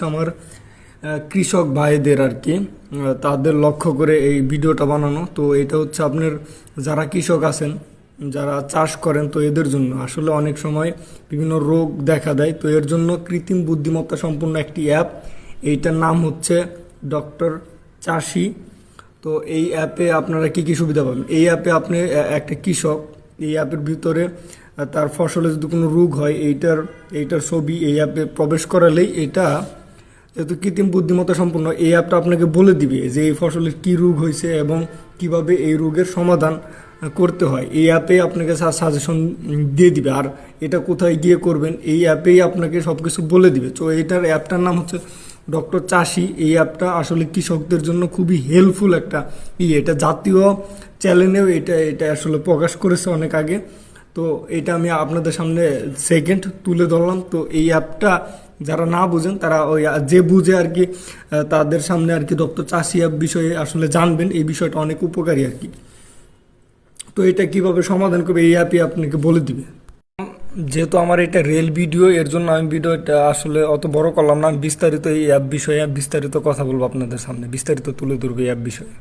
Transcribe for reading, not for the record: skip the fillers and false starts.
আমার কৃষক ভাইদের আর কি তাদের লক্ষ্য করে এই ভিডিওটা বানানো। তো এটা হচ্ছে আপনার যারা কৃষক আছেন, যারা চাষ করেন, তো এদের জন্য আসলে অনেক সময় বিভিন্ন রোগ দেখা দেয়। তো এর জন্য কৃত্রিম বুদ্ধিমত্তা সম্পন্ন একটি অ্যাপ, এইটার নাম হচ্ছে ডক্টর চাষি। তো এই অ্যাপে আপনারা কি কি সুবিধা পাবেন? এই অ্যাপে আপনি একটা কৃষক, এই অ্যাপের ভিতরে তার ফসলে যদি কোনো রোগ হয় এইটার ছবি এই অ্যাপে প্রবেশ করালেই এটা যেহেতু কৃত্রিম বুদ্ধিমত্তা সম্পূর্ণ, এই অ্যাপটা আপনাকে বলে দিবে যে এই ফসলের কী রোগ হয়েছে এবং কিভাবে এই রোগের সমাধান করতে হয়। এই অ্যাপে আপনাকে সাজেশন দিয়ে দিবে, আর এটা কোথায় গিয়ে করবেন এই অ্যাপেই আপনাকে সব কিছু বলে দিবে। তো এইটার অ্যাপটার নাম হচ্ছে ডক্টর চাষি। এই অ্যাপটা আসলে কৃষকদের জন্য খুবই হেল্পফুল একটা এটা জাতীয় চ্যানেলেও এটা এটা আসলে প্রকাশ করেছে অনেক আগে। তো এটা আমি আপনাদের সামনে সেকেন্ড তুলে ধরলাম। তো এই অ্যাপটা যারা না বুঝেন তারা ওই যে বুঝে আর কি তাদের সামনে আর কি ডক্টর চাষি অ্যাপ বিষয়ে আসলে জানবেন, এই বিষয়টা অনেক উপকারী আর কি। তো এটা কিভাবে সমাধান করবে এই অ্যাপই আপনাকে বলে দিবে। যেহেতু আমার এটা রিয়েল ভিডিও, এর জন্য আমি ভিডিওটা আসলে অত বড় করলাম না। আমি বিস্তারিত এই অ্যাপ বিষয়ে বিস্তারিত কথা বলবো আপনাদের সামনে, বিস্তারিত তুলে ধরবো এই অ্যাপ বিষয়ে।